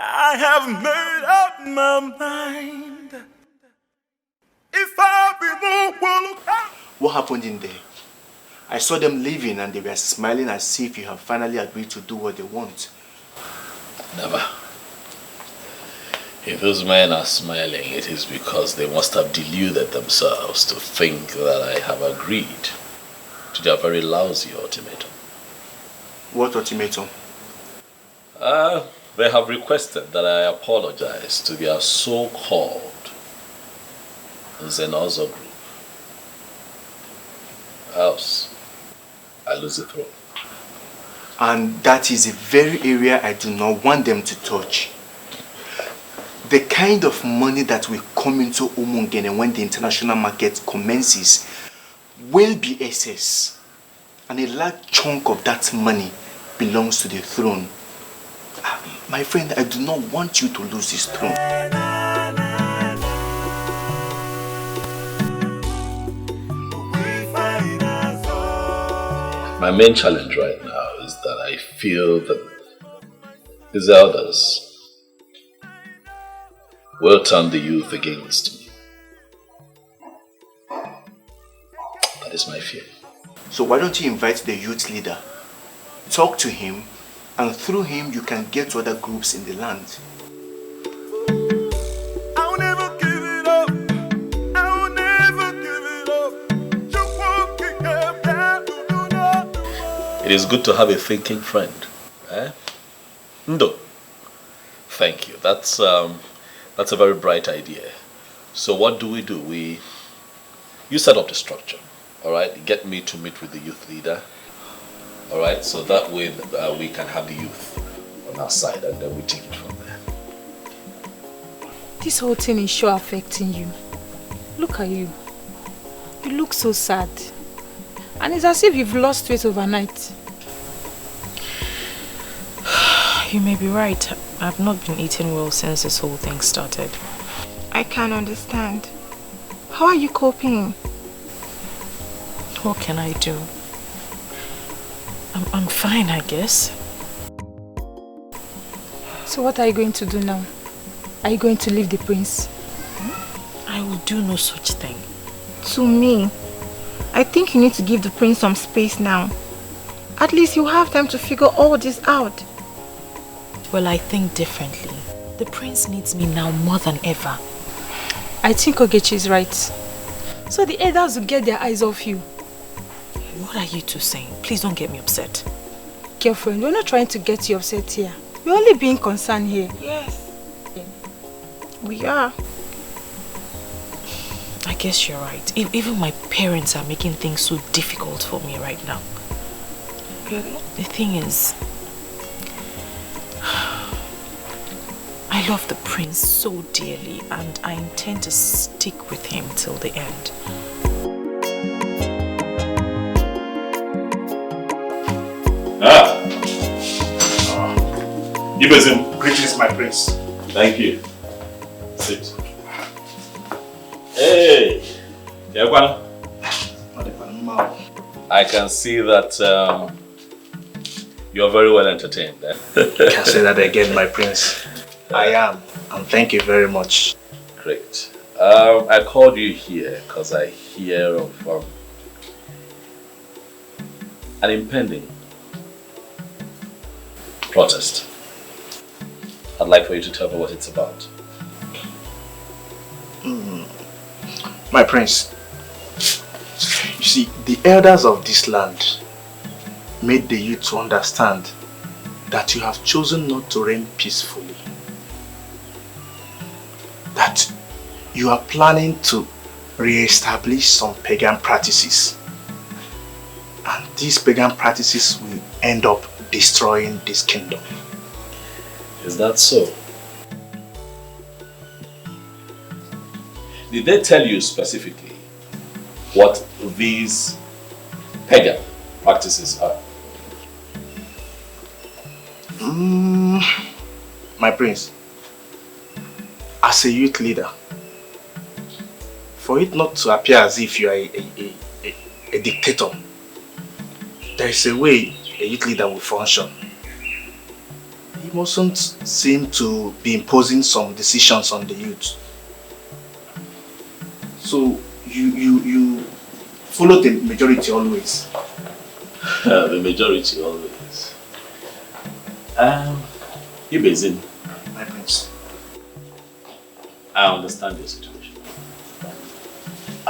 I have made up my mind. If I be What happened in there? I saw them leaving and they were smiling as if you have finally agreed to do what they want. Never. If those men are smiling, it is because they must have deluded themselves to think that I have agreed to their very lousy ultimatum. What ultimatum? They have requested that I apologize to their so-called Zenozo group. Else, I lose the throne. And that is the very area I do not want them to touch. The kind of money that will come into Umungene when the international market commences will be excess. And a large chunk of that money belongs to the throne. My friend, I do not want you to lose this throne. My main challenge right now is that I feel that his elders will turn the youth against me. That is my fear. So why don't you invite the youth leader, talk to him, and through him you can get to other groups in the land. I'll never give it up. I will never give it up. Just walking up down. It is good to have a thinking friend. Ndo. Thank you. That's a very bright idea. So what do? You set up the structure, all right? Get me to meet with the youth leader, all right? So that way we can have the youth on our side and then we take it from there. This whole thing is sure affecting you. Look at you. You look so sad. And it's as if you've lost weight overnight. You may be right. I've not been eating well since this whole thing started. I can't understand. How are you coping? What can I do? I'm fine, I guess. So what are you going to do now? Are you going to leave the prince? I will do no such thing. To me, I think you need to give the prince some space now. At least you have time to figure all this out. Well, I think differently. The prince needs me now more than ever. I think Ogechi is right. So the elders will get their eyes off you. What are you two saying? Please don't get me upset. Girlfriend, we're not trying to get you upset here. We're only being concerned here. Yes. We are. I guess you're right. Even my parents are making things so difficult for me right now. Really? The thing is, I love the prince so dearly and I intend to stick with him till the end. Ibezim, greetings, my prince. Thank you. Sit. Hey! I can see that you're very well entertained. You can say that again, my prince. I am, and thank you very much. Great. I called you here because I hear of an impending protest. I'd like for you to tell me what it's about. My prince, you see, the elders of this land made the youth to understand that you have chosen not to reign peacefully. That you are planning to re-establish some pagan practices. And these pagan practices will end up destroying this kingdom. Is that so? Did they tell you specifically what these pagan practices are? My prince, as a youth leader, for it not to appear as if you are a dictator, there is a way a youth leader will function. He mustn't seem to be imposing some decisions on the youth. So you follow the majority always. The majority always. You Bezin. My prince. I understand your situation.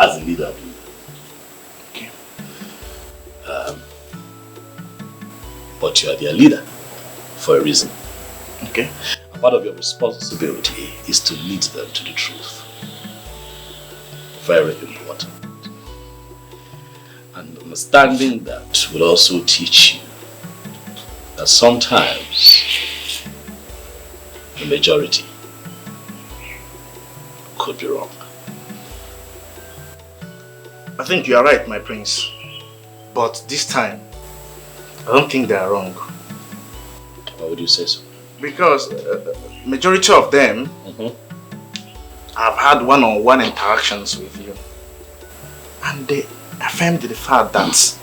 As a leader of you. Okay. But you are their leader for a reason. Okay. And part of your responsibility is to lead them to the truth. Very important. And understanding that will also teach you that sometimes the majority could be wrong. I think you are right, my prince. But this time, I don't think they are wrong. Why would you say so? Because majority of them have had one-on-one interactions with you. And they affirmed the fact that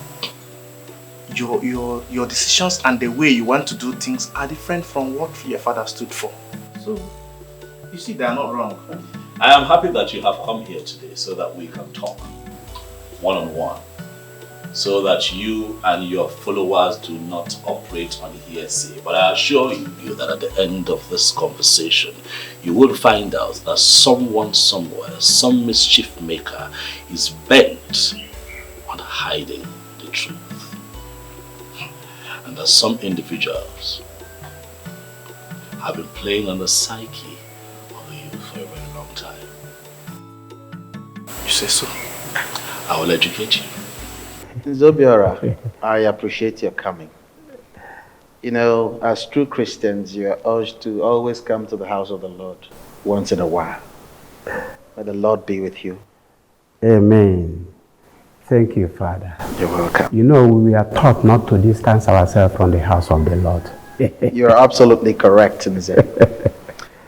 your decisions and the way you want to do things are different from what your father stood for. So, you see, they are not wrong. I am happy that you have come here today so that we can talk one-on-one, so that you and your followers do not operate on hearsay. But I assure you that at the end of this conversation, you will find out that someone somewhere, some mischief maker, is bent on hiding the truth. And that some individuals have been playing on the psyche of the youth for a very long time. You say so? I will educate you. Zobiora, I appreciate your coming. You know, as true Christians, you are urged to always come to the house of the Lord once in a while. May the Lord be with you. Amen. Thank you, Father. You're welcome. You know, we are taught not to distance ourselves from the house of the Lord. You're absolutely correct, Nze.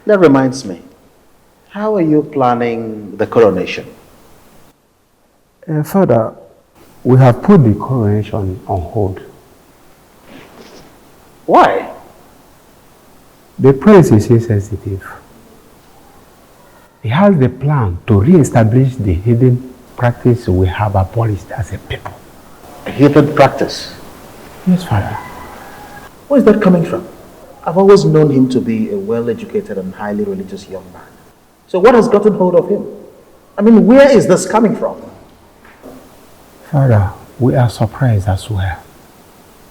That reminds me, how are you planning the coronation? Father, we have put the coronation on hold. Why? The prince is insensitive. He has the plan to re-establish the hidden practice we have abolished as a people. A heathen practice? Yes, Father. Where is that coming from? I've always known him to be a well-educated and highly religious young man. So what has gotten hold of him? I mean, where is this coming from? Father, we are surprised as well,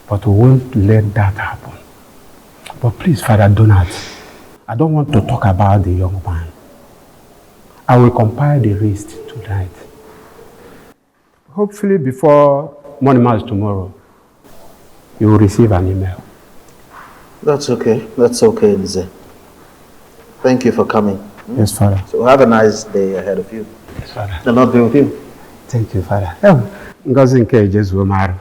but we won't let that happen. But please, Father, do not. I don't want to talk about the young man. I will compile the list tonight. Hopefully before morning mass tomorrow, you will receive an email. That's okay. That's okay, Nze. Thank you for coming. Yes, Father. So have a nice day ahead of you. Yes, Father. The Lord be with you. Thank you, Father. Ngozi nke Jesu maru.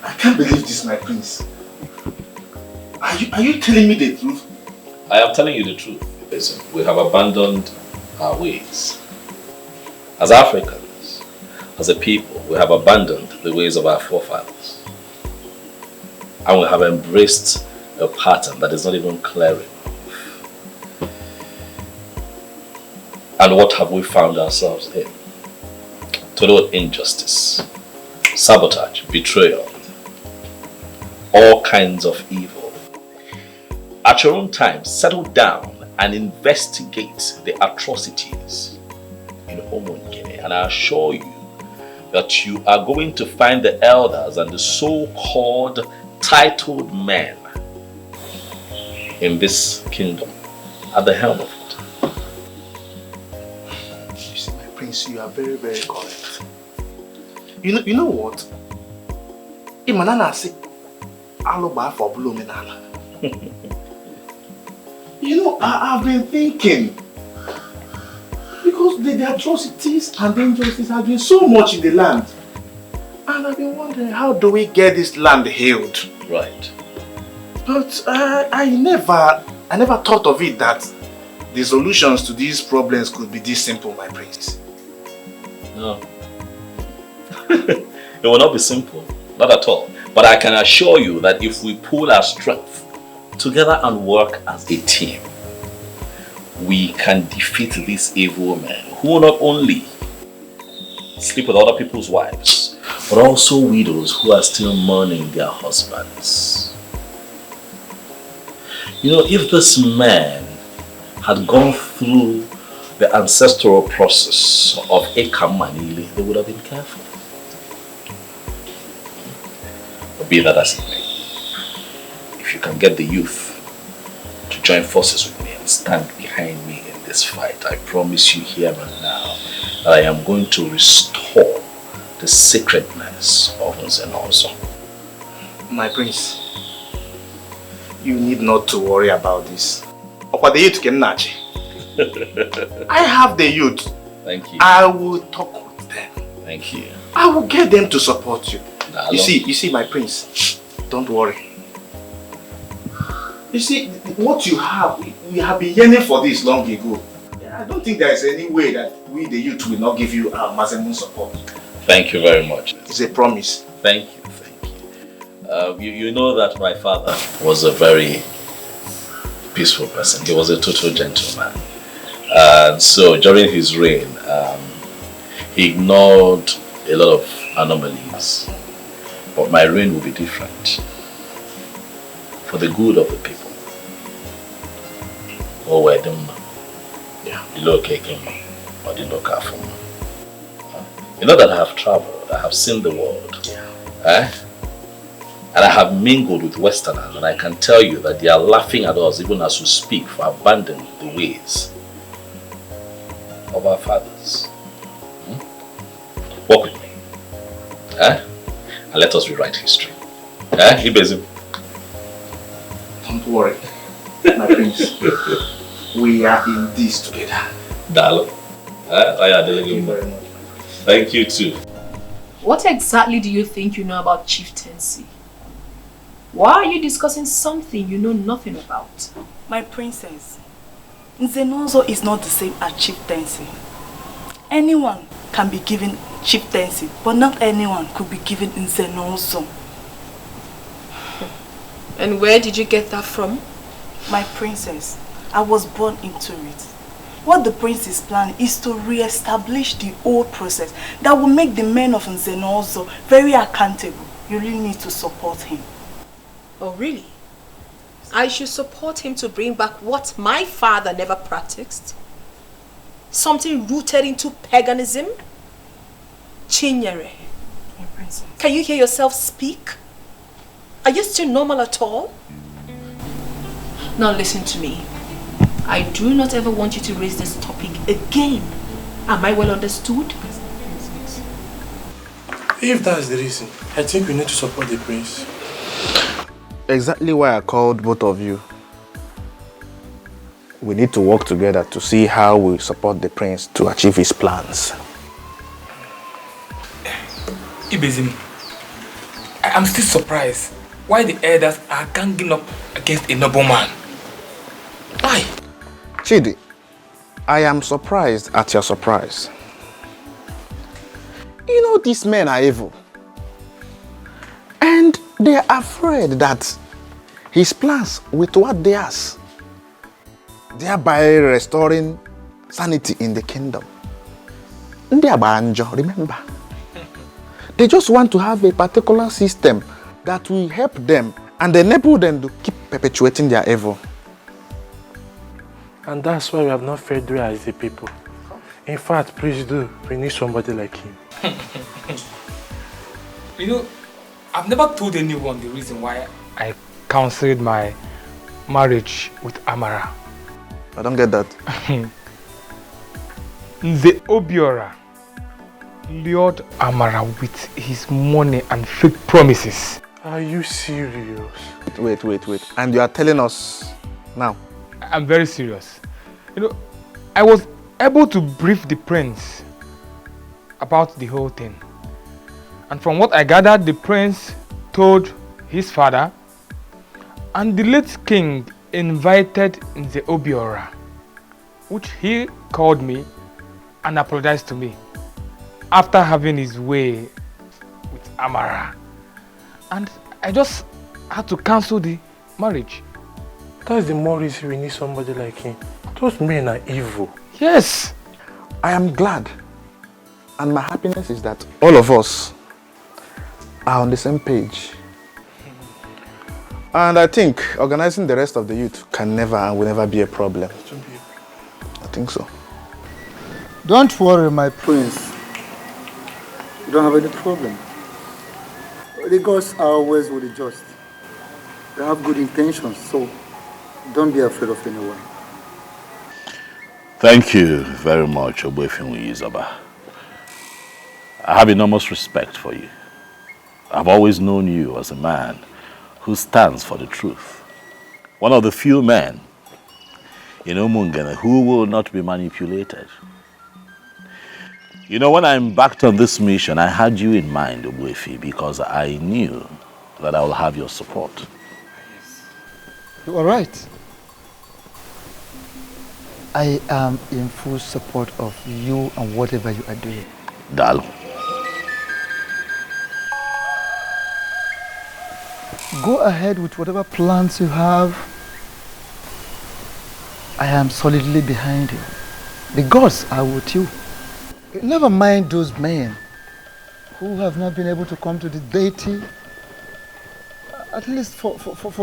I can't believe this, my prince. Are you telling me the truth? I am telling you the truth. Listen, we have abandoned our ways. As Africans, as a people, we have abandoned the ways of our forefathers. And we have embraced a pattern that is not even clear enough. And what have we found ourselves in? Total injustice, sabotage, betrayal, all kinds of evil. At your own time, settle down and investigate the atrocities in Guinea, and I assure you that you are going to find the elders and the so-called titled men in this kingdom at the helm of it. You see, my prince, you are very, very correct. You know what? Imanana say, "Aloba for blumenala." You know, I've been thinking, because the atrocities and the injustice have been so much in the land, and I've been wondering, how do we get this land healed? Right. But I never thought of it that the solutions to these problems could be this simple, my prince. No. It will not be simple. Not at all. But I can assure you that if we pool our strength together and work as a team, we can defeat these evil men who not only sleep with other people's wives, but also widows who are still mourning their husbands. You know, if this man had gone through the ancestral process of Ekamanili, they would have been careful. But be that as it may, if you can get the youth to join forces with me and stand behind me in this fight, I promise you here and now that I am going to restore the sacredness of Nzenozo. My prince, you need not to worry about this. I have the youth. Thank you. I will talk with them. Thank you. I will get them to support you. You see, my prince, don't worry. You see, what you have, we have been yearning for this long ago. I don't think there is any way that we, the youth, will not give you our maximum support. Thank you very much. It's a promise. Thank you, you know that my father was a very peaceful person. He was a total gentleman. And so during his reign, he ignored a lot of anomalies. But my reign will be different. For the good of the people. Oh, I don't know. Yeah. You know that I have traveled, I have seen the world. Yeah. And I have mingled with Westerners, and I can tell you that they are laughing at us even as we speak for abandoning the ways of our fathers. Walk with me. And let us rewrite history. Ibezim. Don't worry, my prince. We are in this together. Dalo. Thank you very much. Thank you too. What exactly do you think you know about chieftaincy? Why are you discussing something you know nothing about? My princess, Nzenozo is not the same as chieftaincy. Anyone can be given chieftaincy, but not anyone could be given Nzenozo. And where did you get that from? My princess, I was born into it. What the prince is planning is to re-establish the old process that will make the men of Nzenozo very accountable. You really need to support him. Oh, really? I should support him to bring back what my father never practiced? Something rooted into paganism? Chinyere, my princess. Can you hear yourself speak? Are you still normal at all? Now listen to me. I do not ever want you to raise this topic again. Am I well understood? If that's the reason, I think we need to support the prince. Exactly why I called both of you. We need to work together to see how we support the prince to achieve his plans. Ibezim, I am still surprised why the elders are ganging up against a noble man. Why? Chidi, I am surprised at your surprise. You know these men are evil. And they are afraid that his plans will thwart theirs, thereby restoring sanity in the kingdom. Remember, they just want to have a particular system that will help them and enable them to keep perpetuating their evil. And that's why we have not Fredrick as the people. In fact, please do, we need somebody like him. You know, I've never told anyone the reason why I cancelled my marriage with Amara. I don't get that. The Obiora lured Amara with his money and fake promises. Are you serious? Wait. And you are telling us now? I'm very serious. You know, I was able to brief the prince about the whole thing. And from what I gathered, the prince told his father And the late king invited the Obiora, which he called me and apologized to me after having his way with Amara. And I just had to cancel the marriage. That's the more reason we need somebody like him. Those men are evil. Yes. I am glad. And my happiness is that all of us are on the same page. And I think organizing the rest of the youth can never and will never be a problem. I think so. Don't worry, my prince. You don't have any problem. The gods are always with the just. They have good intentions, so don't be afraid of anyone. Thank you very much, Obuefinwu Izaba. I have enormous respect for you. I've always known you as a man who stands for the truth. One of the few men in Umungene who will not be manipulated. You know, when I embarked on this mission, I had you in mind, Obuefi, because I knew that I will have your support. You are right. I am in full support of you and whatever you are doing. Dal. Go ahead with whatever plans you have. I am solidly behind you. The gods are with you. Never mind those men who have not been able to come to the deity, at least for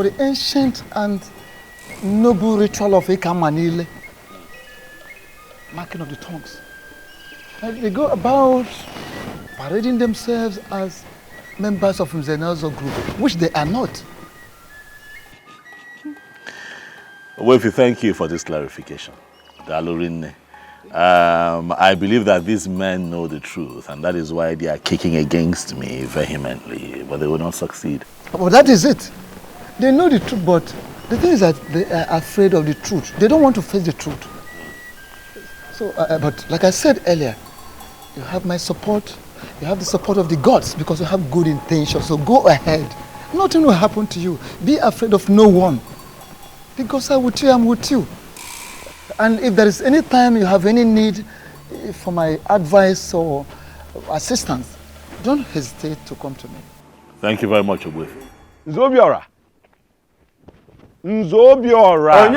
the ancient and noble ritual of Ekamanile, marking of the tongues. And they go about parading themselves as members of Mzenazo group, which they are not. Obuefi, thank you for this clarification. Dalurinne. I believe that these men know the truth, and that is why they are kicking against me vehemently, but they will not succeed. Well, that is it. They know the truth, but the thing is that they are afraid of the truth. They don't want to face the truth. So, but like I said earlier, you have my support. You have the support of the gods because you have good intentions. So go ahead. Nothing will happen to you. Be afraid of no one. The gods are with you, I'm with you. And if there is any time you have any need for my advice or assistance, don't hesitate to come to me. Thank you very much, Obuefi. Nzobiora. Nzobiora.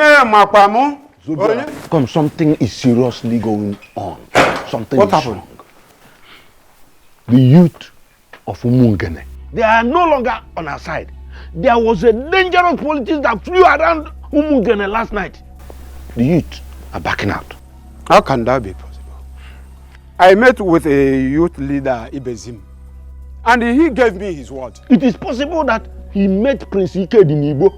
Come, something is seriously going on. Something What is happened? wrong. The youth of Umungene, They are no longer on our side. There was a dangerous politics that flew around Umungene last night. the youth are backing out. How can that be possible? I met with a youth leader, Ibezim, and he gave me his word. It is possible that he met Prince Ike Dinibo,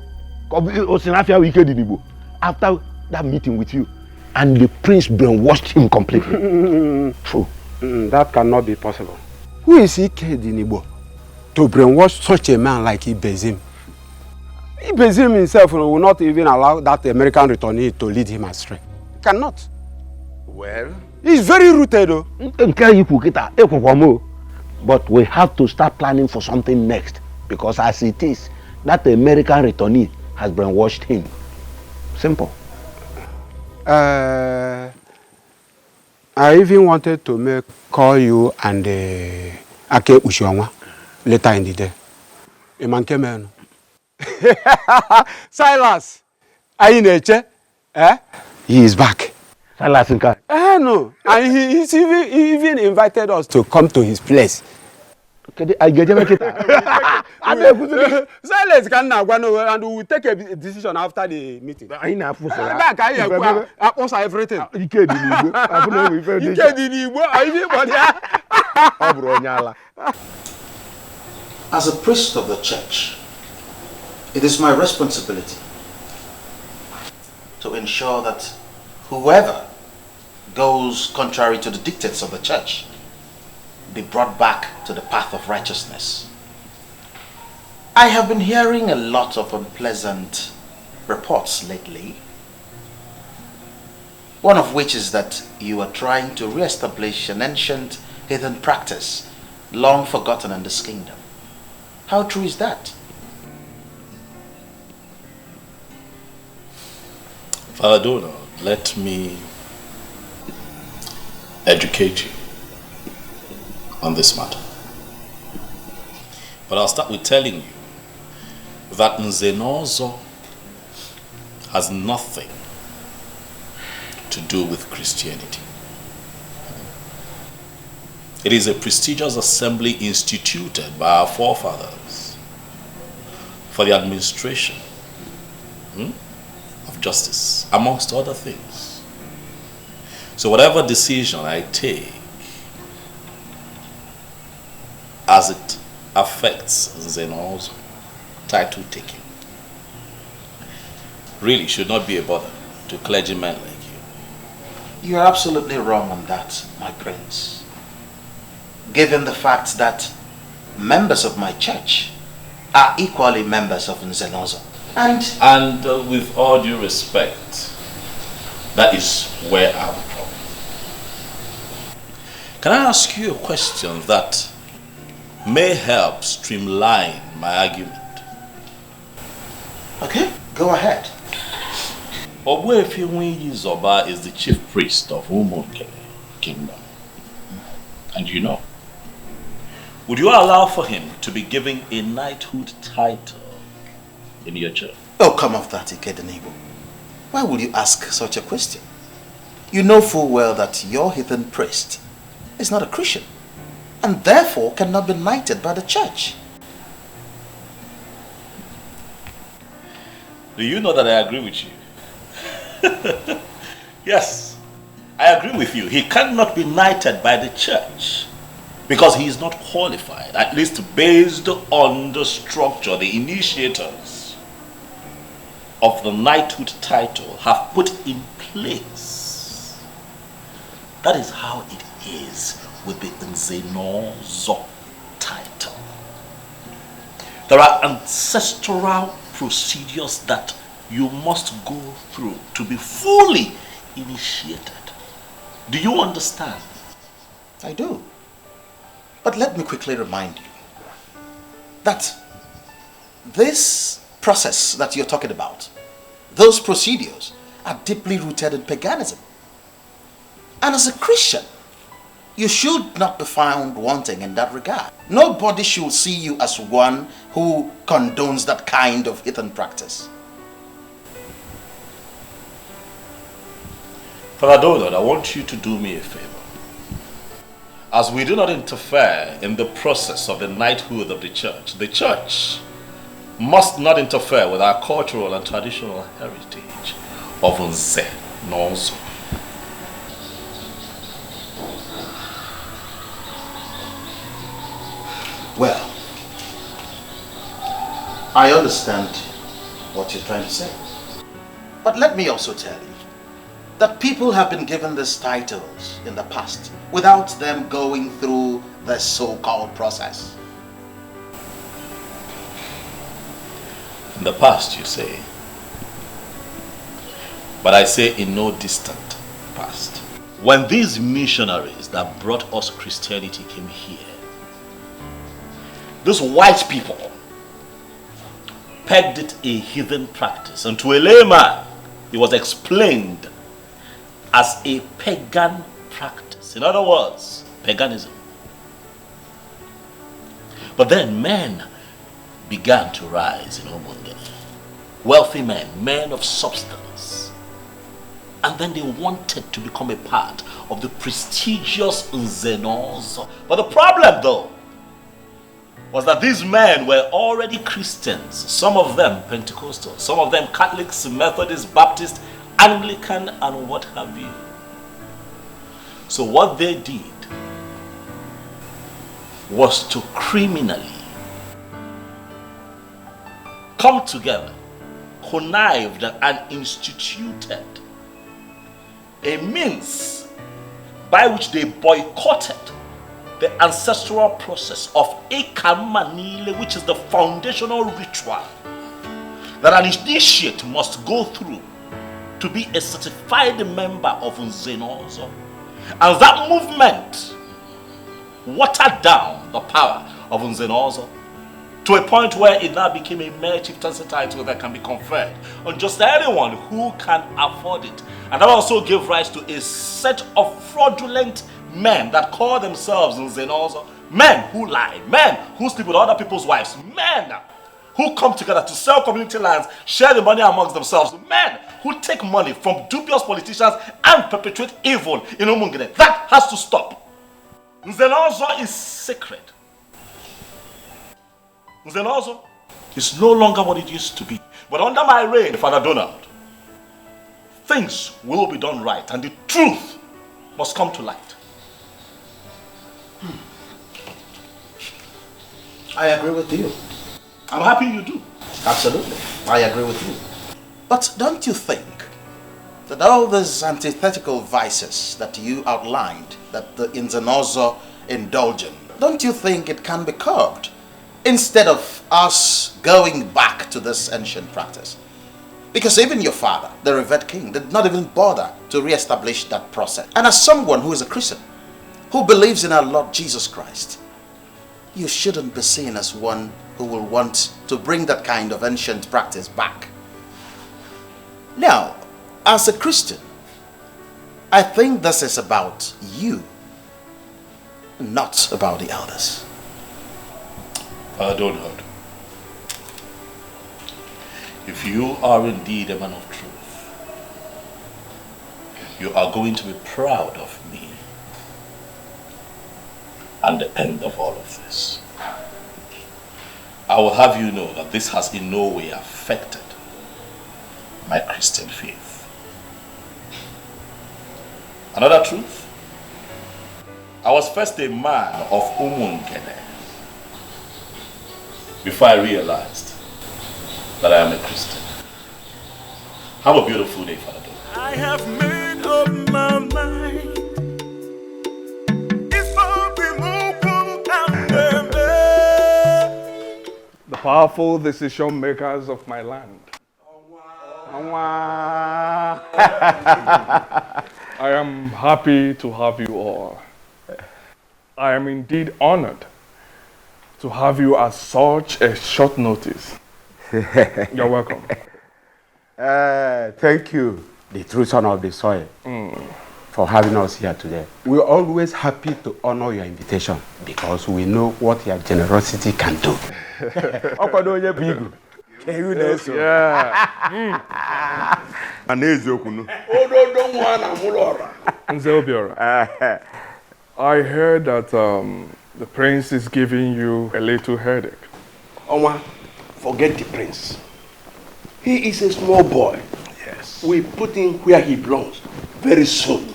Osinafia Ike Dinibo, after that meeting with you, and the prince brainwashed him completely. True. That cannot be possible. Who is Ike Dinibo to brainwash such a man like Ibezim? Ibezim himself will not even allow that American returnee to lead him astray. Cannot. Well, he's very rooted though. but we have to start planning for something next, because as it is, that American returnee has brainwashed him. Simple. I even wanted to call you and Ake Ushiwanwa later in the day. A man came in. Silas, Aineche, he is back. Silas Nka? No, and he even invited us to come to his place. Silence can now go nowhere, and we will take a decision after the meeting. Everything. As a priest of the church, it is my responsibility to ensure that whoever goes contrary to the dictates of the church be brought back to the path of righteousness. I have been hearing a lot of unpleasant reports lately, one of which is that you are trying to re-establish an ancient heathen practice long forgotten in this kingdom. How true is that? Father Donald, let me educate you on this matter. But I'll start with telling you that Nzenozo has nothing to do with Christianity. It is a prestigious assembly instituted by our forefathers for the administration of justice, amongst other things. So whatever decision I take as it affects Nzenozo title taking really should not be a bother to clergymen like you. You are absolutely wrong on that, my prince. Given the fact that members of my church are equally members of Nzenozo. And with all due respect, that is where I'm from. Can I ask you a question that may help streamline my argument? Okay, go ahead. Ogbuefi Zoba is the chief priest of Umunke Kingdom. And you know, would you allow for him to be given a knighthood title in your church? Oh, come off that, Ikedenibo. Why would you ask such a question? You know full well that your heathen priest is not a Christian and therefore cannot be knighted by the church. Do you know that I agree with you? Yes, I agree with you. He cannot be knighted by the church because he is not qualified, at least based on the structure the initiators of the knighthood title have put in place. That is how it is with the Nzenozo title. There are ancestral procedures that you must go through to be fully initiated. Do you understand? I do. But let me quickly remind you that this process that you're talking about, those procedures are deeply rooted in paganism. And as a Christian, you should not be found wanting in that regard. Nobody should see you as one who condones that kind of heathen practice. Father Donald, I want you to do me a favor. As we do not interfere in the process of the knighthood of the church must not interfere with our cultural and traditional heritage of Nzenozo. Well, I understand what you're trying to say. But let me also tell you that people have been given these titles in the past without them going through the so-called process. In the past, you say. But I say in no distant past. When these missionaries that brought us Christianity came here, those white people pegged it a heathen practice, and to a layman it was explained as a pagan practice. In other words, paganism. But then men began to rise in Omongene. Wealthy men, men of substance. And then they wanted to become a part of the prestigious Nzenozo. But the problem though was that these men were already Christians, some of them Pentecostal, some of them Catholics, Methodists, Baptists, Anglican, and what have you. So what they did was to criminally come together, connived and instituted a means by which they boycotted the ancestral process of Ekamanile, which is the foundational ritual that an initiate must go through to be a certified member of Nzenozo. And that movement watered down the power of Nzenozo to a point where it now became a mere chieftaincy title that can be conferred on just anyone who can afford it. And that also gave rise to a set of fraudulent men that call themselves Nzenozo, men who lie, men who sleep with other people's wives, men who come together to sell community lands, share the money amongst themselves, men who take money from dubious politicians and perpetuate evil in Umungene. That has to stop. Nzenozo is sacred. Nzenozo is no longer what it used to be. But under my reign, Father Donald, things will be done right and the truth must come to light. I agree with you. I'm happy you do. Absolutely. I agree with you. But don't you think that all these antithetical vices that you outlined, that the Nzenozo indulge in, don't you think it can be curbed? Instead of us going back to this ancient practice. Because even your father, the revered king, did not even bother to re-establish that process. And as someone who is a Christian, who believes in our Lord Jesus Christ, you shouldn't be seen as one who will want to bring that kind of ancient practice back. Now, as a Christian, I think this is about you, not about the elders. Donald, if you are indeed a man of truth, you are going to be proud of me at the end of all of this. I will have you know that this has in no way affected my Christian faith. Another truth, I was first a man of Umungene before I realized that I am a Christian. Have a beautiful day, Father. I have made up my mind. The powerful decision makers of my land. I am happy to have you all. I am indeed honored to have you at such a short notice. You're welcome. Thank you, the true son of the soil, for having us here today. We're always happy to honor your invitation because we know what your generosity can do. I heard that the prince is giving you a little headache. Oma, forget the prince. He is a small boy. Yes. We put him where he belongs very soon.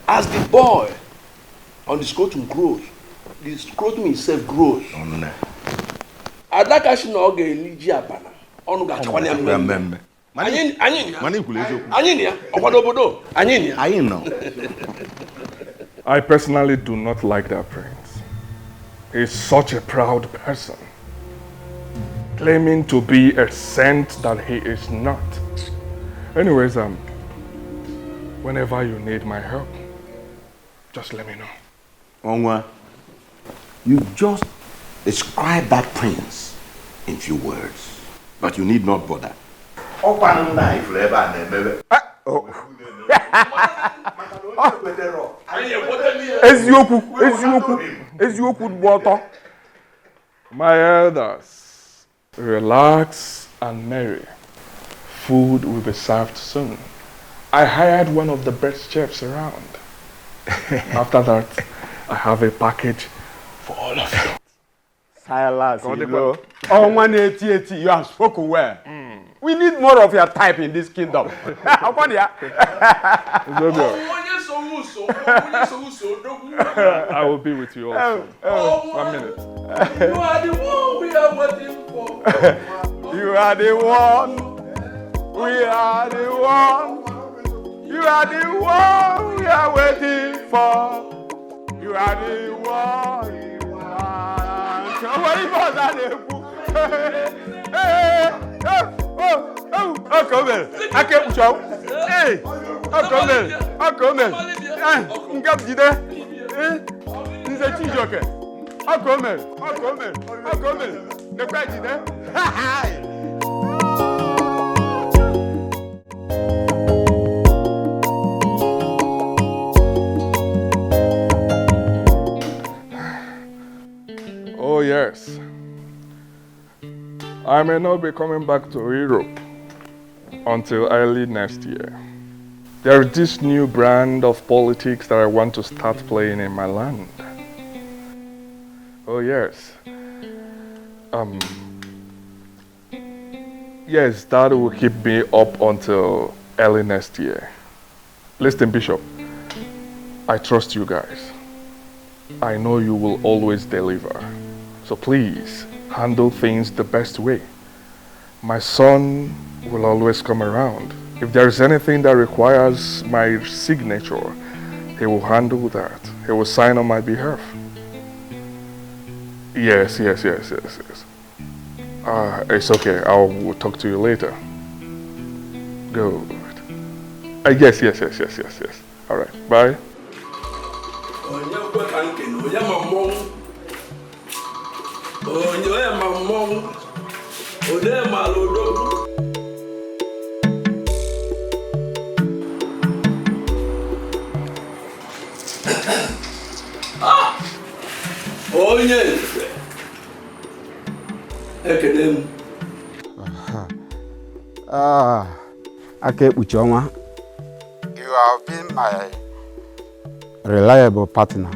As the boy on the scrotum grows, the scrotum itself grows. Adakashi no oge eliji abana. Onu ga chakwane amembe. I personally do not like that prince. He's such a proud person, claiming to be a saint that he is not. Anyways, whenever you need my help, just let me know. Onwa, you just describe that prince in few words, but you need not bother. My elders, relax and merry. Food will be served soon. I hired one of the best chefs around. After that, I have a package for all of you. Silas, you have spoken well. We need more of your type in this kingdom. I will be with you also. 1 minute. You are the one we are waiting for. You are the one. We are the one. You are the one we are waiting for. You are the one. Hey, Akome. Ngap jide. Nze Chijoke. Akome. Nekwa jide. Oh yes. I may not be coming back to Europe until early next year. There is this new brand of politics that I want to start playing in my land. Oh yes. Yes, that will keep me up until early next year. Listen, Bishop, I trust you guys. I know you will always deliver. So please, handle things the best way. My son will always come around. If there is anything that requires my signature, he will handle that. He will sign on my behalf. Yes. It's okay. I will talk to you later. Good. Yes. All right. Bye. Ake Uchoma, you have been my reliable partner,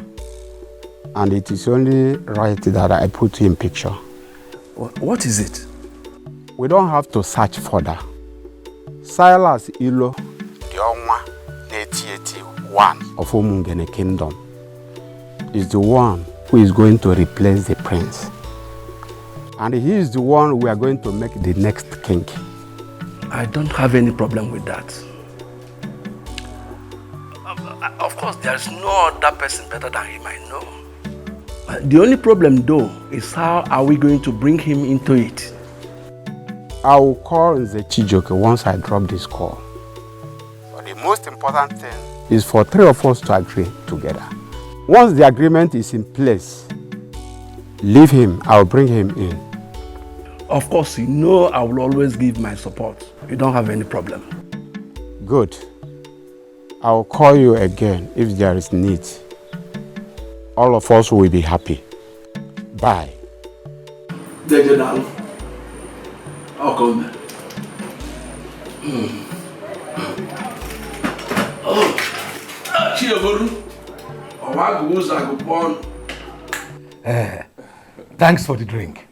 and it is only right that I put you in picture. What is it? We don't have to search further. Silas Ilo, the Onwa 8081 of Omungene Kingdom, is the one who is going to replace the prince. And he is the one we are going to make the next king. I don't have any problem with that. Of course, there's no other person better than him, I know. The only problem though is how are we going to bring him into it? I will call the Chijoke once I drop this call. But the most important thing is for three of us to agree together. Once the agreement is in place, leave him, I'll bring him in. Of course, you know I will always give my support. You don't have any problem. Good. I'll call you again if there is need. All of us will be happy. Bye. I'll come. Thanks for the drink.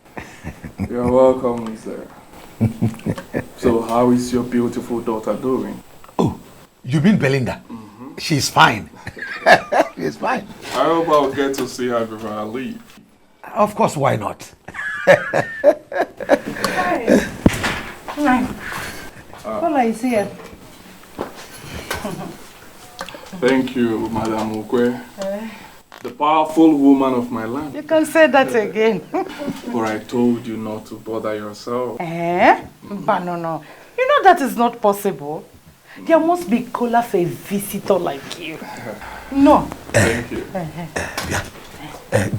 You're welcome, sir. So how is your beautiful daughter doing? Oh, you mean Belinda? She's fine. She's fine. I hope I'll get to see her before I leave. Of course, why not? Hi. Paula is here. Thank you, Madam Ukwe. The powerful woman of my land. You can say that again. But I told you not to bother yourself. But no. You know that is not possible. There must be cola for a visitor like you. No. Thank you.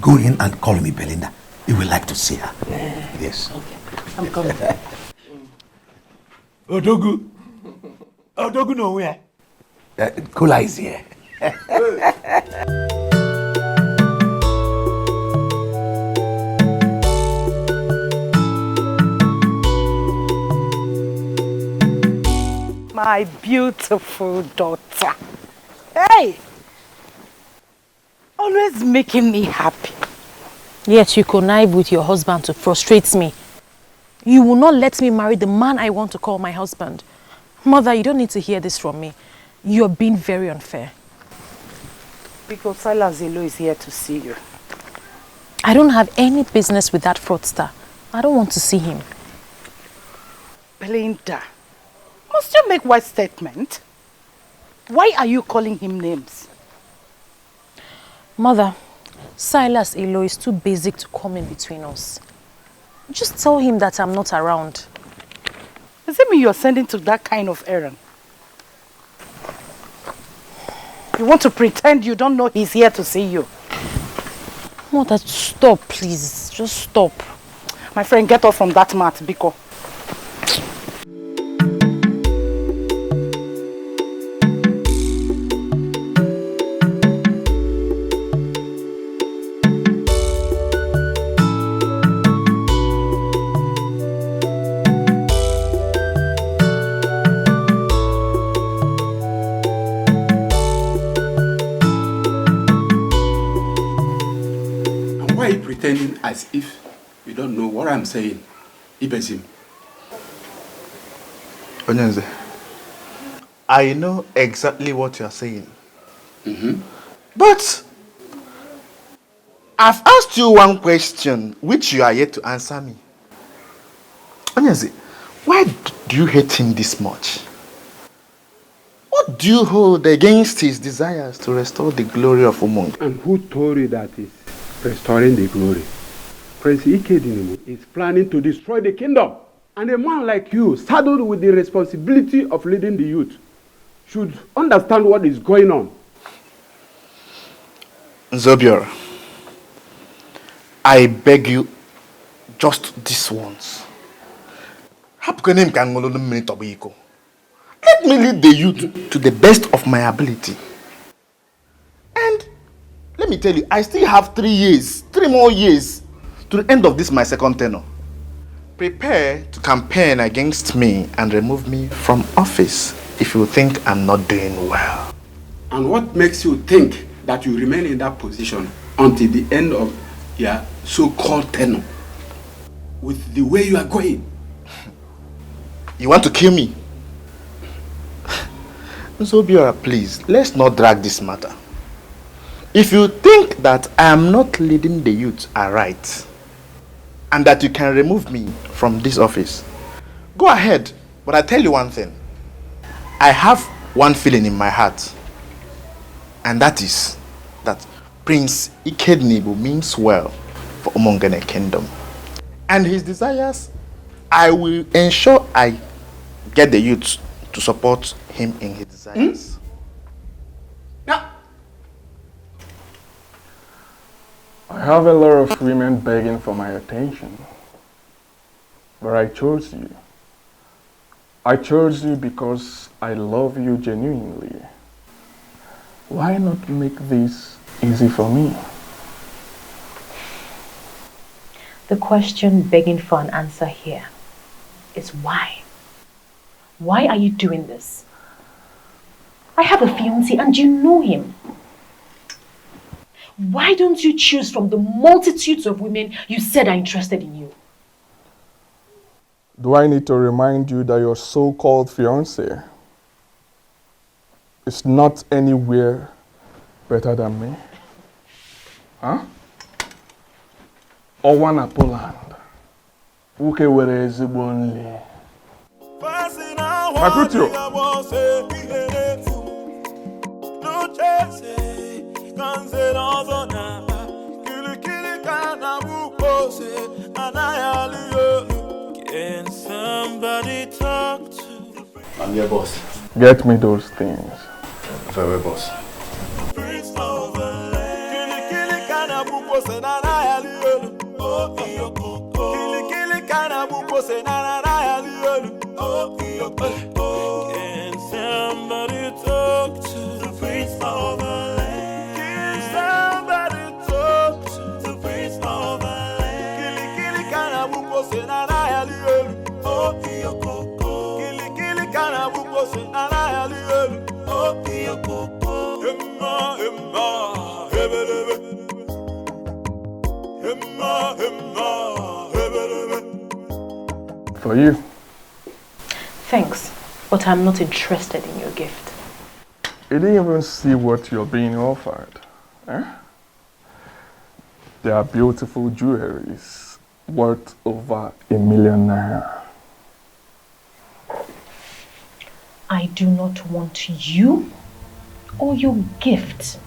Go in and call me Belinda. You will like to see her. Yes. Okay. I'm coming. Odogu no where? Cola is here. My beautiful daughter. Hey! Always making me happy. Yet you connive with your husband to frustrate me. You will not let me marry the man I want to call my husband. Mother, you don't need to hear this from me. You're being very unfair. Because Silas Elo is here to see you. I don't have any business with that fraudster. I don't want to see him. Belinda, must you make wise statement? Why are you calling him names? Mother, Silas Elo is too basic to come in between us. Just tell him that I'm not around. Does it mean you're sending to that kind of errand? You want to pretend you don't know he's here to see you. Mother, stop, please. Just stop. My friend, get off from that mat, Biko. Why are you pretending as if you don't know what I'm saying? Ibezim. Onyenze, I know exactly what you are saying. But I've asked you one question which you are yet to answer me. Onyenze, why do you hate him this much? What do you hold against his desires to restore the glory of Umong? And who told you that is restoring the glory? Prince Ikedinimo is planning to destroy the kingdom. And a man like you, saddled with the responsibility of leading the youth, should understand what is going on. Zobiora, I beg you, just this once. Let me lead the youth to the best of my ability. And let me tell you, I still have 3 more years to the end of this my second tenure. Prepare to campaign against me and remove me from office if you think I'm not doing well. And what makes you think that you remain in that position until the end of your so-called tenure? With the way you are going. You want to kill me? Zobiora, please, let's not drag this matter. If you think that I am not leading the youth aright, and that you can remove me from this office, go ahead. But I tell you one thing. I have one feeling in my heart. And that is that Prince Ikednibu means well for Umongene Kingdom. And his desires, I will ensure I get the youth to support him in his desires. I have a lot of women begging for my attention, but I chose you. I chose you because I love you genuinely. Why not make this easy for me? The question begging for an answer here is why? Why are you doing this? I have a fiancé and you know him. Why don't you choose from the multitudes of women you said are interested in you? Do I need to remind you that your so-called fiancé is not anywhere better than me? Huh? Owana Poland. Uke were ezigbo nli. Makutio. Can somebody talk to? I'm your boss. Get me those things. Very well, boss. Can somebody talk to the prince of the land? Can somebody talk to the prince of the land? Kili kana buko se na na yali yelu. Oh iyo koko. Kili kana buko se na na yali yelu. Oh iyo koko. Emma hebelebe. Emma hebelebe. For you. Thanks, but I'm not interested in your gift. You didn't even see what you're being offered. Eh? They are beautiful jewelries worth over ₦1 million. I do not want you or your gift.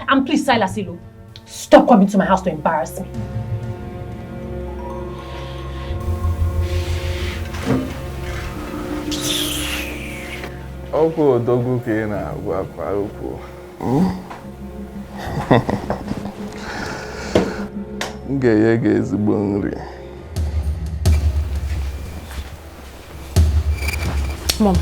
And please, Silas Ilu, stop coming to my house to embarrass me. Oko dogu ke na agwa kwa oko. Mom,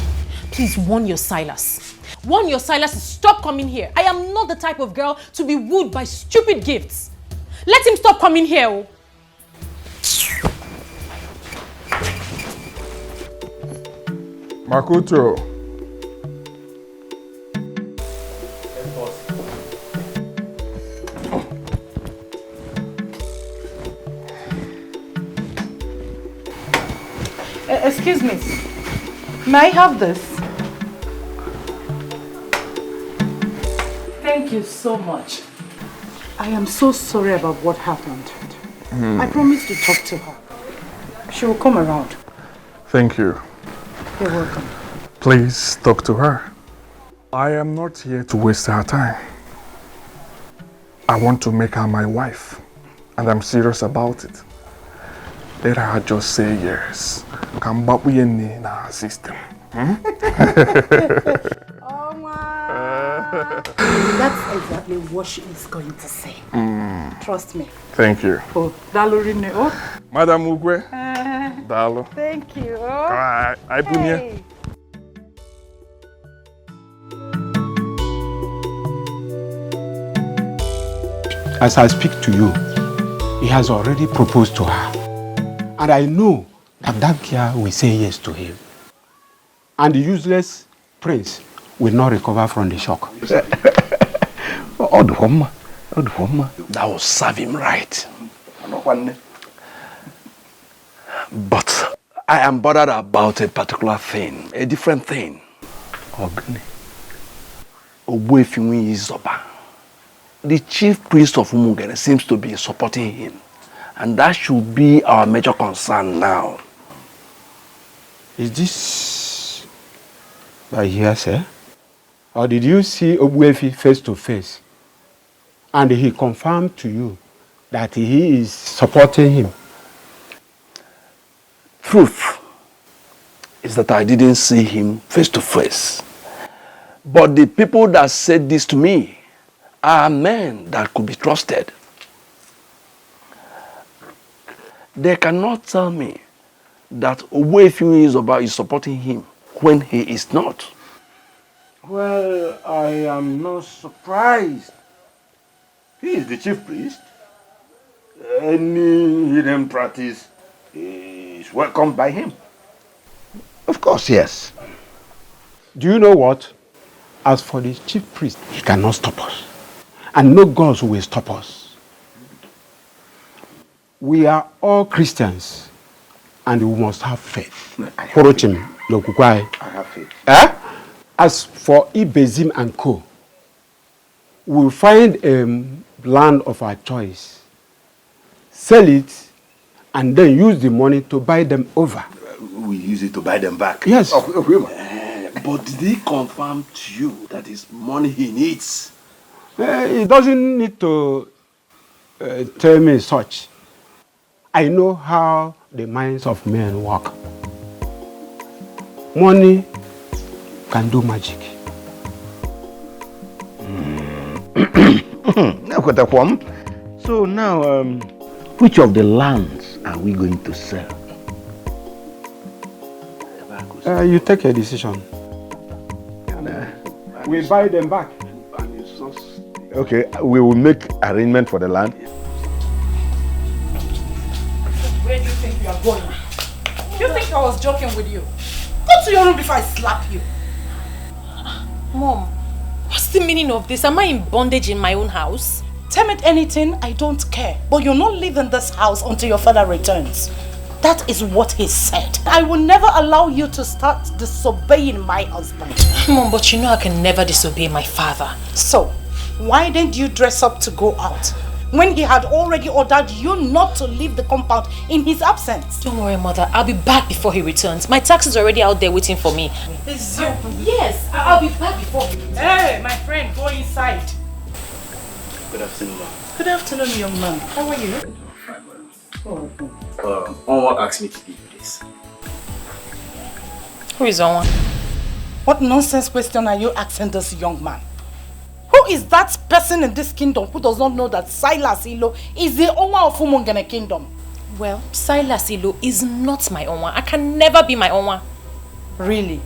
please warn your Silas. Warn your Silas to stop coming here. I am not the type of girl to be wooed by stupid gifts. Let him stop coming here. Oh. Makoto. Excuse me. May I have this? Thank you so much. I am so sorry about what happened. I promised to talk to her. She will come around. Thank you. You're welcome. Please talk to her. I am not here to waste her time. I want to make her my wife, and I'm serious about it. Let her just say yes. Come back with in our system. That's exactly what she is going to say. Trust me. Thank you. Oh, Dalorine. Oh. Madam Ugwe. Dalo. Thank you. I Hey. As I speak to you, he has already proposed to her. And I know that that girl will say yes to him. And the useless prince will not recover from the shock. That will serve him right. But I am bothered about a particular thing, a different thing. The chief priest of Umugene seems to be supporting him. And that should be our major concern now. Is this by hearsay? Or did you see Obuefi face to face? And he confirmed to you that he is supporting him? Truth is that I didn't see him face to face. But the people that said this to me are men that could be trusted. They cannot tell me that Obuefi is supporting him when he is not. Well, I am not surprised. He is the chief priest. Any hidden practice is welcomed by him. Of course, yes. Do you know what? As for the chief priest, he cannot stop us. And no gods will stop us. We are all Christians, and we must have faith. I have faith. As for Ibezim and Co., we'll find a land of our choice, sell it, and then use the money to buy them over. We use it to buy them back. Yes. But did he confirm to you that it's money he needs? He doesn't need to tell me such. I know how the minds of men work. Money can do magic. So now, which of the lands are we going to sell? You take a decision. We buy them back. Okay, we will make arrangement for the land. Where do you think you are going? You think I was joking with you? Go to your room before I slap you. Mom, what's the meaning of this? Am I in bondage in my own house? Tell me anything, I don't care. But you're not leaving this house until your father returns. That is what he said. I will never allow you to start disobeying my husband. Mom, but you know I can never disobey my father. So, why didn't you dress up to go out? When he had already ordered you not to leave the compound in his absence. Don't worry, Mother. I'll be back before he returns. My taxi is already out there waiting for me. Yes, I'll be back before he returns. Hey, my friend, go inside. Good afternoon, ma'am. Good afternoon, young man. How are you? Onwa asked me to give you this. Who is Onwa? What nonsense question are you asking this young man? Who Who is that person in this kingdom who does not know that Silas Ilo is the owner of Umungene kingdom? Well, Silas Ilo is not my Onwa. I can never be my Onwa. Really?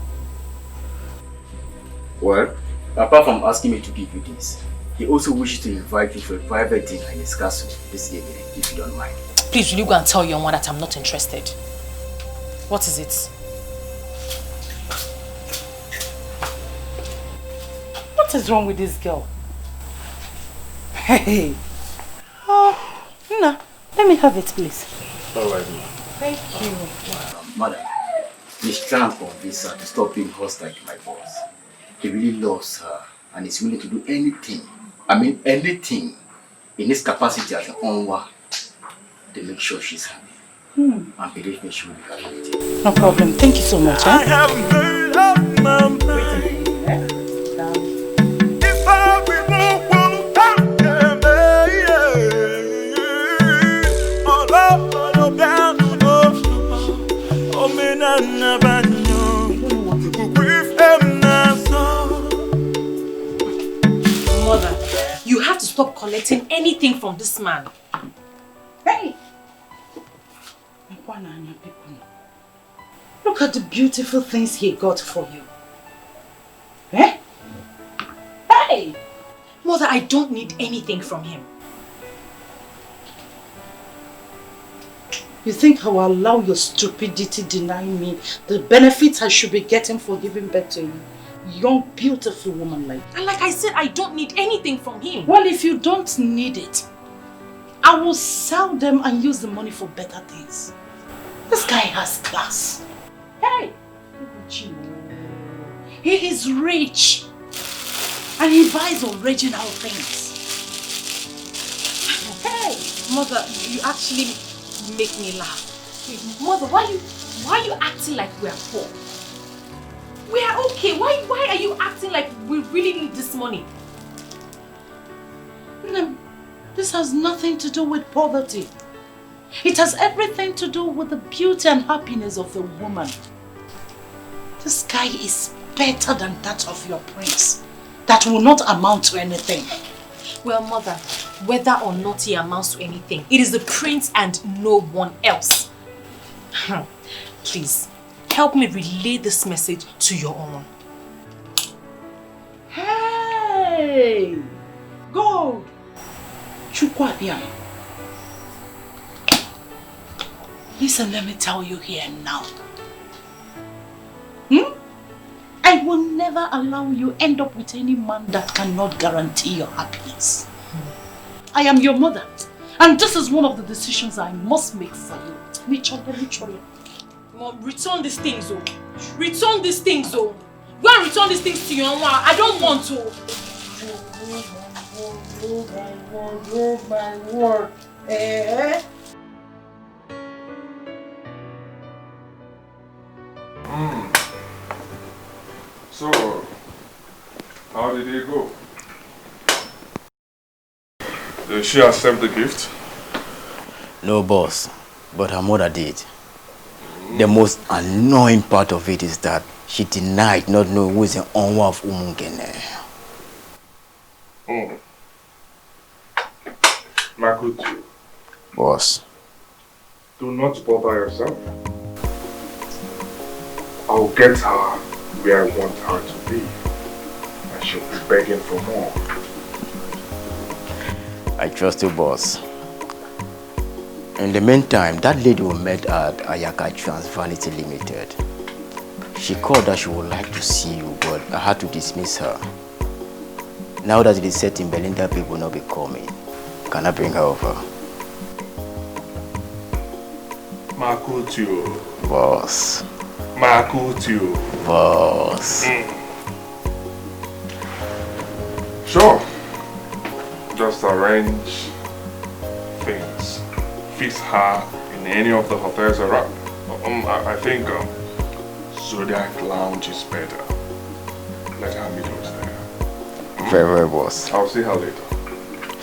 Well, apart from asking me to give you this, he also wishes to invite you for a private dinner in his castle this evening, if you don't mind. Please, will you go and tell your Onwa that I'm not interested? What is it? What is wrong with this girl? Hey. Oh, Nna, let me have it, please. All right, ma'am. Thank you. Madam, please try and convince her to stop being hostile to my boss. He really loves her and is willing to do anything, anything in his capacity as an onwa to make sure she's happy. And believe me, she will be happy with you. No problem. Thank you so much. I have made up my mind. If I remove Mother, you have to stop collecting anything from this man. Hey! Look at the beautiful things he got for you. Eh? Hey! Mother, I don't need anything from him. You think I will allow your stupidity deny me the benefits I should be getting for giving birth to a young, beautiful woman like you? And like I said, I don't need anything from him. Well, if you don't need it, I will sell them and use the money for better things. This guy has class. Hey! He is rich. And he buys original things. Hey! Mother, you actually make me laugh. Mother, why are you acting like we are poor? We are okay. Why are you acting like we really need this money? This has nothing to do with poverty. It has everything to do with the beauty and happiness of the woman. This guy is better than that of your prince. That will not amount to anything. Well, Mother, whether or not he amounts to anything, it is the prince and no one else. Please, help me relay this message to your own. Hey! Go! Chukwabiam. Listen, let me tell you here now. I will never allow you end up with any man that cannot guarantee your happiness. I am your mother, and this is one of the decisions I must make for you. Literally. Mom, return these things, oh. Return these things, oh. Go and return these things to your mom. I don't want to. Oh my word. Eh? So, how did it go? Did she accept the gift? No, boss, but her mother did. The most annoying part of it is that she denied not knowing who is the owner of Umungene. Makutu. Boss. Do not bother yourself. I'll get her where I want her to be. And she'll be begging for more. I trust you, boss. In the meantime, that lady we met at Ayaka Trans Vanity Limited. She called that she would like to see you, but I had to dismiss her. Now that it is set in Berlin that people will not be coming, can I bring her over? Makutu. Boss. Makutu. Boss. Sure. Just arrange things. Fix her in any of the hotels around. I think Zodiac Lounge is better. Let her meet us there. Very well, boss. I'll see her later.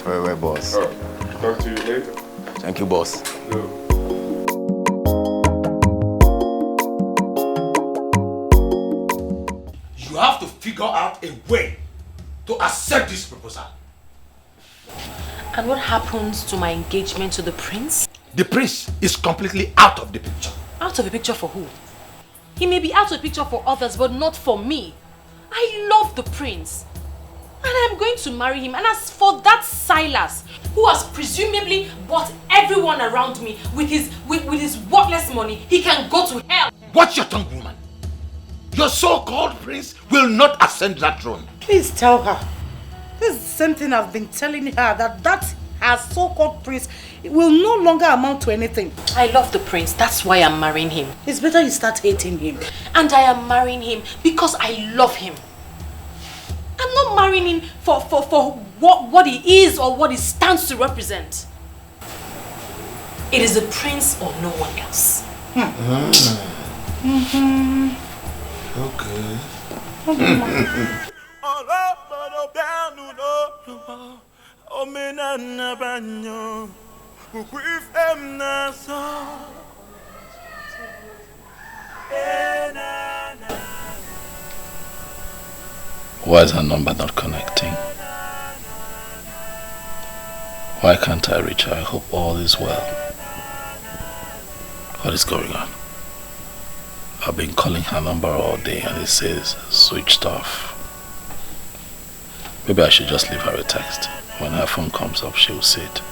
Very well, boss. Talk to you later. Thank you, boss. No. You have to figure out a way to accept this proposal. And what happens to my engagement to the prince? The prince is completely out of the picture. Out of the picture for who? He may be out of the picture for others, but not for me. I love the prince. And I'm going to marry him. And as for that Silas, who has presumably bought everyone around me with his worthless money, he can go to hell. Watch your tongue, woman. Your so-called prince will not ascend that throne. Please tell her. This is the same thing I've been telling her, that her so-called prince will no longer amount to anything. I love the prince. That's why I'm marrying him. It's better you start hating him. And I am marrying him because I love him. I'm not marrying him for what he is or what he stands to represent. It is the prince or no one else. Why is her number not connecting? Why can't I reach her? I hope all is well. What is going on? I've been calling her number all day and it says switched off. Maybe I should just leave her a text. When her phone comes up, she'll see it.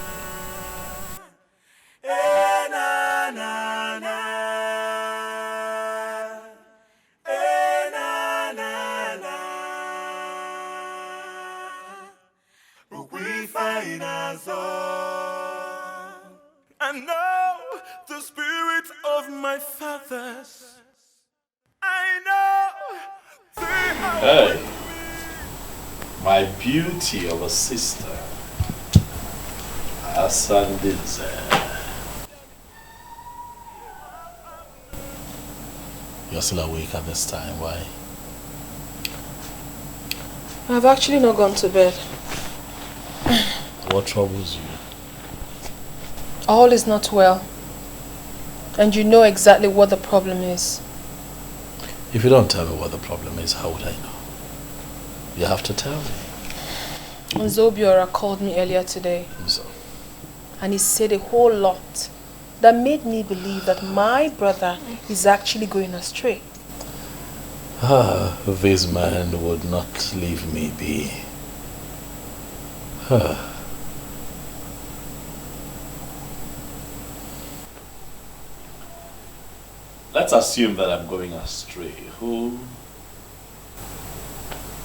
I know the spirit of my fathers. I know they are. Hey, my beauty of a sister, Asandinze. You're still awake at this time, why? I've actually not gone to bed. What troubles you? All is not well. And you know exactly what the problem is. If you don't tell me what the problem is, how would I know? You have to tell me. Zobiora called me earlier today. So? And he said a whole lot that made me believe that my brother is actually going astray. This man would not leave me be. Let's assume that I'm going astray. Who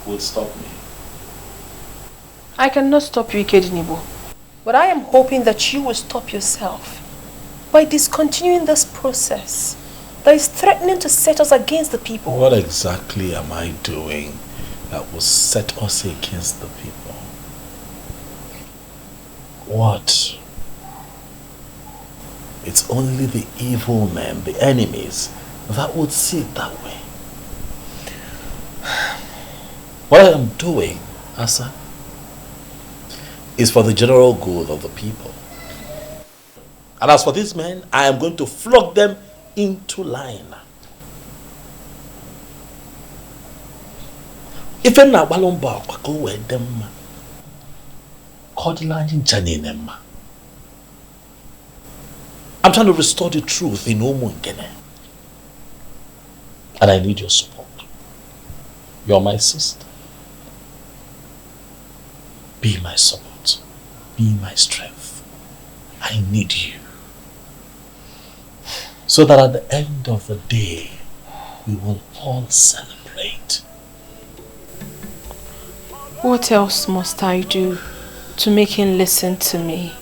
would stop me? I cannot stop you, Ikedinibo. But I am hoping that you will stop yourself by discontinuing this process that is threatening to set us against the people. What exactly am I doing that will set us against the people? What? It's only the evil men, the enemies, that would see it that way. What I am doing, Asa, is for the general good of the people. And as for these men, I am going to flog them into line. If I'm not balomba, I go with them. I'm trying to restore the truth in Omungene. And I need your support. You're my sister. Be my support. Be my strength. I need you. So that at the end of the day, we will all celebrate. What else must I do to make him listen to me?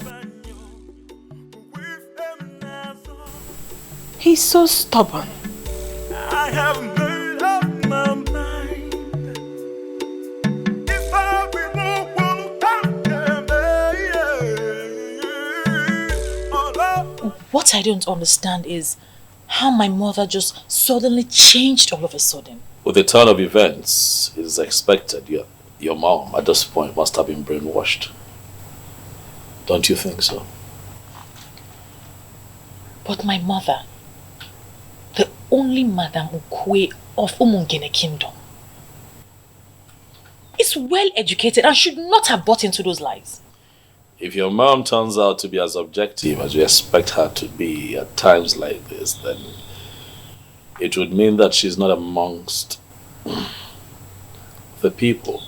He's so stubborn. I have made up my mind. If I What I don't understand is how my mother just suddenly changed all of a sudden. With the turn of events, it is expected your mom at this point must have been brainwashed. Don't you think so? But my mother, the only Madam Ukwe of Umungene Kingdom, is well educated and should not have bought into those lies. If your mom turns out to be as objective as you expect her to be at times like this, then it would mean that she's not amongst the people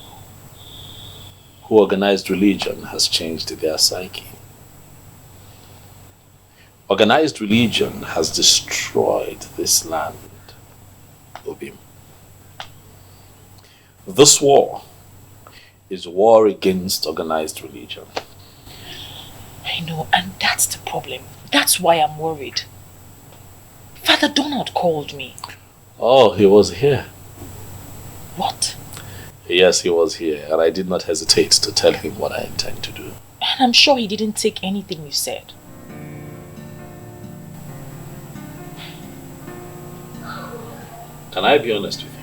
who organized religion has changed their psyche. Organized religion has destroyed this land, Obim. This war is war against organized religion. I know, and that's the problem. That's why I'm worried. Father Donald called me. Oh, he was here. What? Yes, he was here, and I did not hesitate to tell him what I intend to do. And I'm sure he didn't take anything you said. Can I be honest with you?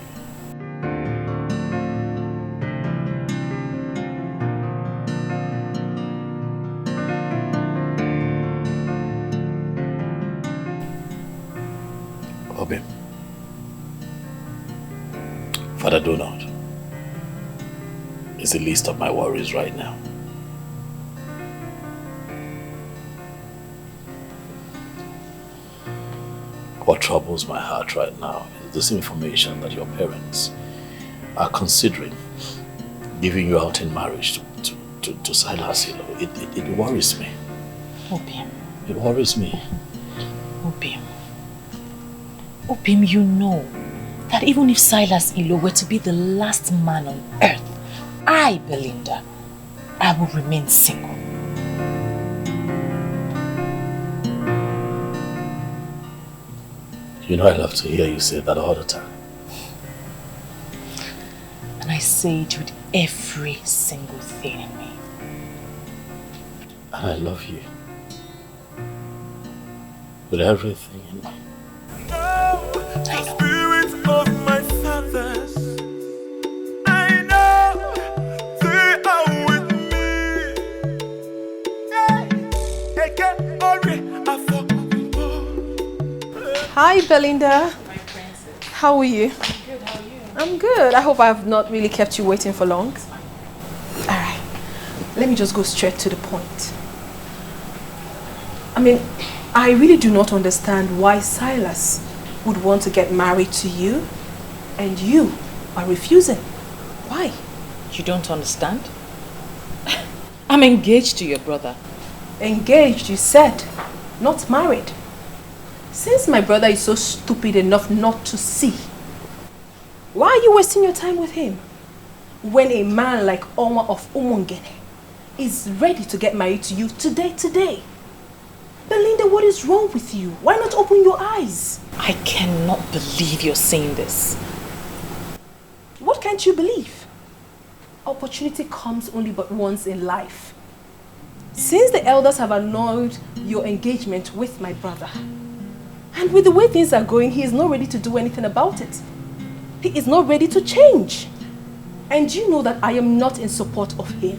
Obim, Father Donald is the least of my worries right now. What troubles my heart right now is this information that your parents are considering giving you out in marriage to Silas. You know, it worries me. Obim. It worries me. Obim. Obim, you know that even if Silas Ilo were to be the last man on earth, I, Belinda, I will remain single. You know I love to hear you say that all the time. And I say it with every single thing in me. And I love you. With everything in me. Spirit of my fathers, I know they are with me. Hi, Belinda. My princess. How are you? I'm good. How are you? I'm good. I hope I have not really kept you waiting for long. All right. Let me just go straight to the point. I mean, I really do not understand why Silas would want to get married to you and you are refusing. Why? You don't understand? I'm engaged to your brother. Engaged, you said, not married. Since my brother is so stupid enough not to see, why are you wasting your time with him? When a man like Oma of Umungene is ready to get married to you today. Belinda, what is wrong with you? Why not open your eyes? I cannot believe you're saying this. What can't you believe? Opportunity comes only but once in life. Since the elders have annulled your engagement with my brother, and with the way things are going, he is not ready to do anything about it. He is not ready to change. And you know that I am not in support of him.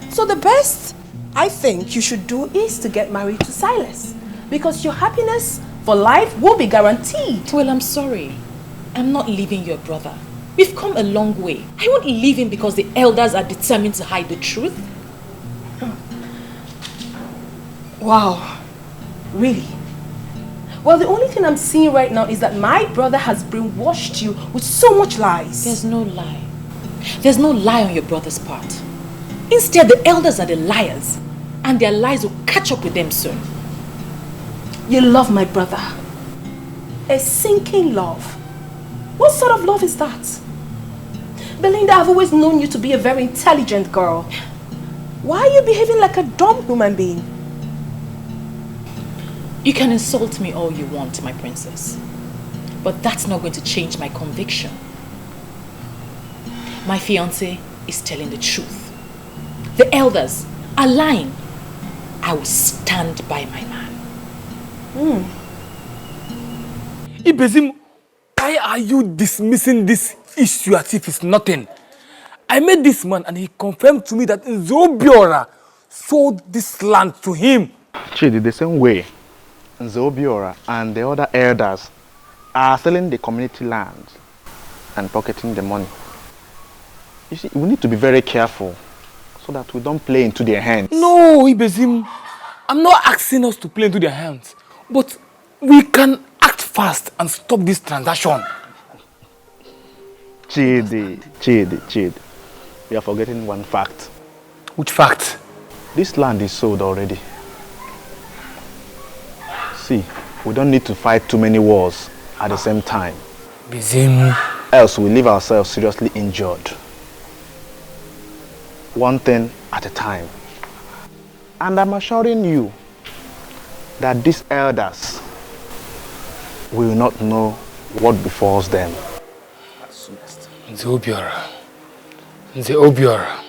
So the best I think you should do is to get married to Silas, because your happiness for life will be guaranteed. Well, I'm sorry. I'm not leaving your brother. We've come a long way. I won't leave him because the elders are determined to hide the truth. Wow. Really? Well, the only thing I'm seeing right now is that my brother has brainwashed you with so much lies. There's no lie. There's no lie on your brother's part. Instead, the elders are the liars, and their lies will catch up with them soon. You love my brother. A sinking love. What sort of love is that? Belinda, I've always known you to be a very intelligent girl. Why are you behaving like a dumb human being? You can insult me all you want, my princess. But that's not going to change my conviction. My fiancé is telling the truth. The elders are lying. I will stand by my man. Ibezim, why are you dismissing this issue as if it's nothing? I met this man and he confirmed to me that Nzobiora sold this land to him. Chidi, the same way Nzobiora and the other elders are selling the community land and pocketing the money. You see, we need to be very careful so that we don't play into their hands. No, Ibezim. I'm not asking us to play into their hands. But we can act fast and stop this transaction. Chidi. We are forgetting one fact. Which fact? This land is sold already. See, we don't need to fight too many wars at the same time. Bizim. Else we leave ourselves seriously injured. One thing at a time. And I'm assuring you that these elders will not know what befalls them. The Obiora.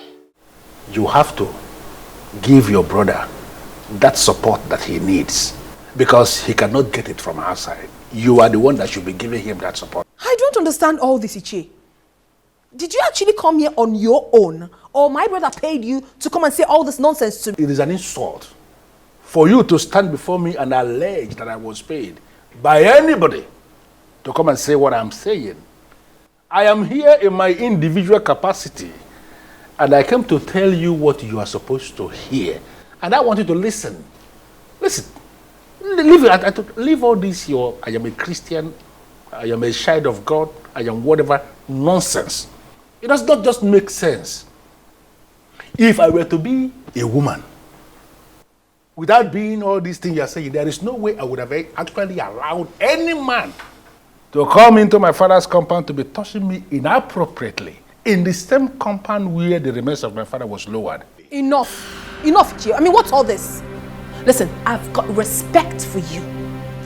You have to give your brother that support that he needs because he cannot get it from outside. You are the one that should be giving him that support. I don't understand all this, Iche. Did you actually come here on your own? Or my brother paid you to come and say all this nonsense to me? It is an insult for you to stand before me and allege that I was paid by anybody to come and say what I'm saying. I am here in my individual capacity and I came to tell you what you are supposed to hear. And I want you to listen. Listen. Leave all this I am a Christian, I am a child of God, I am whatever nonsense. It does not just make sense. If I were to be a woman, without being all these things you are saying, there is no way I would have actually allowed any man to come into my father's compound to be touching me inappropriately in the same compound where the remains of my father was lowered. Enough, Iche. I mean, what's all this? Listen, I've got respect for you.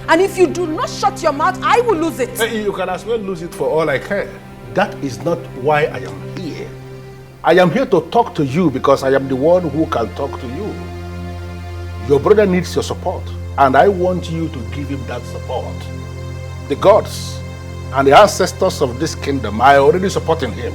And if you do not shut your mouth, I will lose it. You can as well lose it for all I care. That is not why I am here. I am here to talk to you because I am the one who can talk to you. Your brother needs your support, and I want you to give him that support. The gods and the ancestors of this kingdom are already supporting him.